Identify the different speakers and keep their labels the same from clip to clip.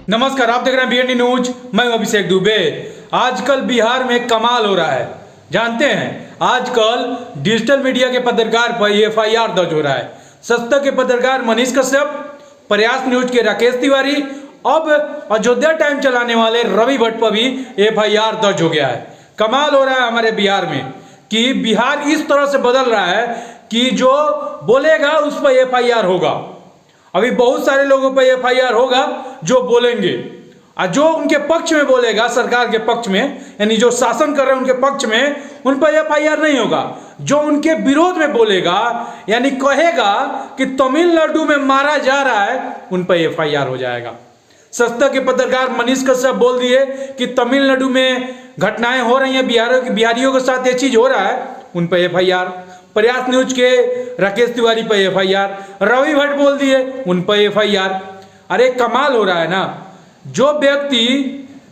Speaker 1: नमस्कार, आप देख रहे हैं बीएनडी न्यूज। मैं अभिषेक दुबे। आजकल बिहार में कमाल हो रहा है। जानते हैं, आजकल डिजिटल मीडिया के पत्रकार पर एफआईआर दर्ज हो रहा है। सत्ता के पत्रकार मनीष कश्यप, प्रयास न्यूज के राकेश तिवारी, अब अयोध्या टाइम चलाने वाले रवि भट्ट पर भी एफआईआर दर्ज हो गया है। कमाल हो रहा है हमारे बिहार में कि बिहार इस तरह से बदल रहा है कि जो बोलेगा उस पर एफआईआर होगा। अभी बहुत सारे लोगों पर एफआईआर होगा जो बोलेंगे, और जो उनके पक्ष में बोलेगा, सरकार के पक्ष में, यानी जो शासन कर रहे हैं उनके पक्ष में, उन पर एफआईआर नहीं होगा। जो उनके विरोध में बोलेगा, यानी कहेगा कि तमिलनाडु में मारा जा रहा है, उन पर एफआईआर हो जाएगा। सत्ता के पत्रकार मनीष कश्यप बोल दिए कि तमिलनाडु में घटनाएं हो रही हैं, बिहारियों के साथ ये चीज हो रहा है, उन पर एफआईआर। प्रयास न्यूज के राकेश तिवारी पर एफआईआर, रवि भट्ट बोल दिए, उन पर एफआईआर। अरे कमाल हो रहा है ना। जो व्यक्ति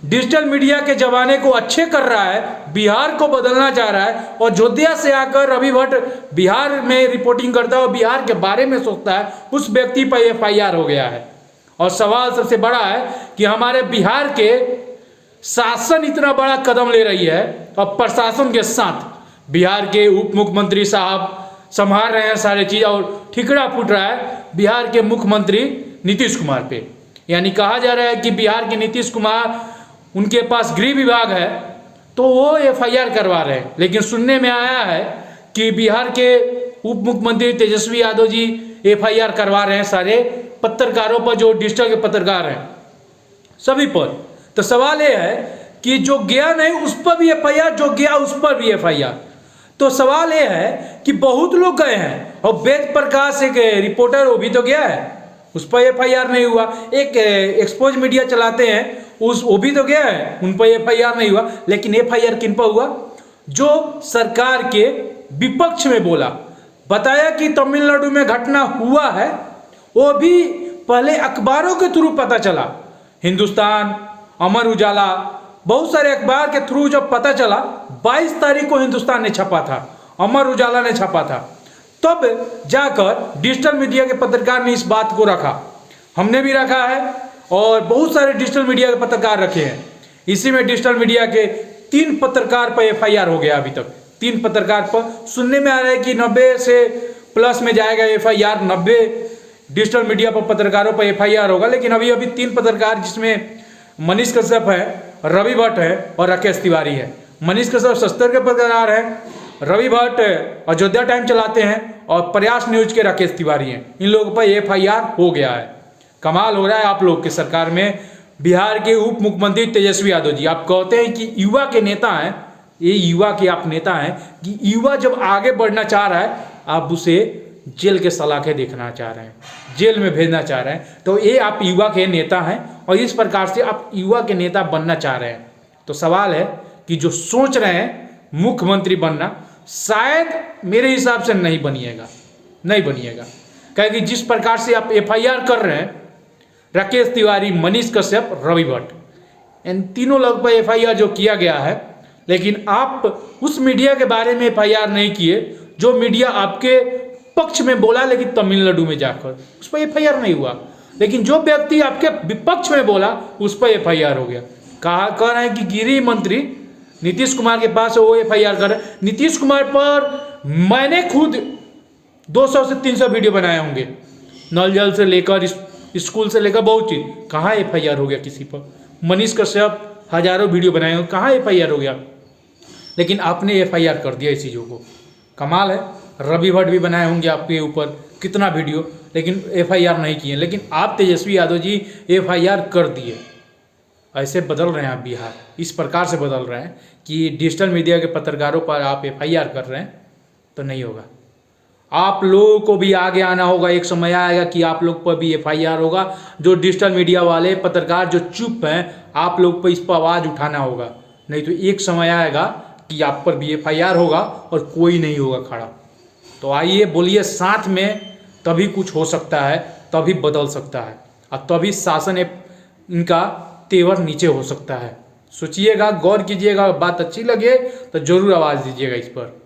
Speaker 1: डिजिटल मीडिया के जमाने को अच्छे कर रहा है, बिहार को बदलना चाह रहा है, और अयोध्या से आकर रवि भट्ट बिहार में रिपोर्टिंग करता है और बिहार के बारे में सोचता है, उस व्यक्ति पर एफआईआर हो गया है। और सवाल सबसे बड़ा है कि हमारे बिहार के शासन इतना बड़ा कदम ले रही है, और प्रशासन के साथ बिहार के उप मुख्यमंत्री साहब संभाल रहे हैं सारे चीज़, और ठिकरा फूट रहा है बिहार के मुख्यमंत्री नीतीश कुमार पे। यानी कहा जा रहा है कि बिहार के नीतीश कुमार, उनके पास गृह विभाग है तो वो एफआईआर करवा रहे हैं। लेकिन सुनने में आया है कि बिहार के उप मुख्यमंत्री तेजस्वी यादव जी एफआईआर करवा रहे हैं सारे पत्रकारों पर, जो डिजिटल के पत्रकार हैं सभी पर। तो सवाल ये है कि जो गया नहीं उस पर भी एफआईआर, जो गया उस पर भी एफआईआर। तो सवाल ये है कि बहुत लोग गए हैं, और वेद प्रकाश एक रिपोर्टर, वो भी तो गया है, उस पर एफआईआर नहीं हुआ। एक एक्सपोज मीडिया चलाते हैं, वो भी तो गया है, उन पर एफआईआर नहीं हुआ। लेकिन एफआईआर किन पर हुआ? जो सरकार के विपक्ष में बोला, बताया कि तमिलनाडु में घटना हुआ है, वो भी पहले अखबारों के थ्रू पता चला। हिंदुस्तान, अमर उजाला, बहुत सारे अखबार के थ्रू जब पता चला, 22 तारीख को हिंदुस्तान ने छपा था, अमर उजाला ने छपा था, तब जाकर डिजिटल मीडिया के पत्रकार ने इस बात को रखा। हमने भी रखा है, और बहुत सारे डिजिटल मीडिया के पत्रकार रखे हैं। इसी में डिजिटल मीडिया के 3 पत्रकार पर एफआईआर हो गया अभी तक। 3 पत्रकार पर सुनने में आ रहा है कि 90 से प्लस में जाएगा एफआईआर, 90 डिजिटल मीडिया पर पत्रकारों पर एफआईआर होगा। लेकिन अभी 3 पत्रकार, जिसमें मनीष कश्यप है, रवि भट्ट है और राकेश तिवारी है। मनीष कश्यप सस्तर के पत्रकार हैं, रवि भट्ट अयोध्या टाइम चलाते हैं, और प्रयास न्यूज के राकेश तिवारी हैं। इन लोगों पर एफआईआर हो गया है। कमाल हो रहा है आप लोग की सरकार में। बिहार के उप मुख्यमंत्री तेजस्वी यादव जी, आप कहते हैं कि युवा के नेता हैं, ये युवा के आप नेता हैं कि युवा जब आगे बढ़ना चाह रहा है, आप उसे जेल के सलाखें देखना चाह रहे हैं, जेल में भेजना चाह रहे हैं। तो ये आप युवा के नेता हैं, और इस प्रकार से आप युवा के नेता बनना चाह रहे हैं। तो सवाल है कि जो सोच रहे हैं मुख्यमंत्री बनना, शायद मेरे हिसाब से नहीं बनिएगा। क्योंकि जिस प्रकार से आप एफआईआर कर रहे हैं, राकेश तिवारी, मनीष कश्यप, रवि भट्ट, इन तीनों लोग पर एफआईआर जो किया गया है, लेकिन आप उस मीडिया के बारे में एफआईआर नहीं किए जो मीडिया आपके पक्ष में बोला, लेकिन तमिलनाडु में जाकर उस पर एफआईआर नहीं हुआ। लेकिन जो व्यक्ति आपके विपक्ष में बोला, उस पर एफआईआर हो गया। कह रहे हैं कि गृह मंत्री नीतीश कुमार के पास वो एफआईआर कर रहे हैं। नीतीश कुमार पर मैंने खुद 200 से 300 वीडियो बनाए होंगे, नल जल से लेकर स्कूल से लेकर बहुत चीज। कहाँ एफआईआर हो गया किसी पर? मनीष कश्यप हजारों वीडियो बनाए होंगे, कहाँ एफआईआर हो गया? लेकिन आपने एफआईआर कर दिया इस चीज़ों को। कमाल है। रवि भट्ट भी बनाए होंगे आपके ऊपर कितना वीडियो, लेकिन एफआईआर नहीं किए। लेकिन आप तेजस्वी यादव जी एफआईआर कर दिए। ऐसे बदल रहे हैं आप बिहार, इस प्रकार से बदल रहे हैं कि डिजिटल मीडिया के पत्रकारों पर आप एफआईआर कर रहे हैं, तो नहीं होगा। आप लोगों को भी आगे आना होगा। एक समय आएगा कि आप लोग पर भी एफआईआर होगा। जो डिजिटल मीडिया वाले पत्रकार जो चुप हैं, आप लोग पर इस पर आवाज़ उठाना होगा। नहीं तो एक समय आएगा कि आप पर भी एफआईआर होगा और कोई नहीं होगा खड़ा। तो आइए बोलिए साथ में, तभी कुछ हो सकता है, तभी बदल सकता है, और तभी शासन इनका तेवर नीचे हो सकता है। सोचिएगा, गौर कीजिएगा। बात अच्छी लगे तो जरूर आवाज़ दीजिएगा इस पर।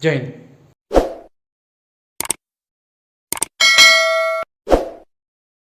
Speaker 1: जय हिंद।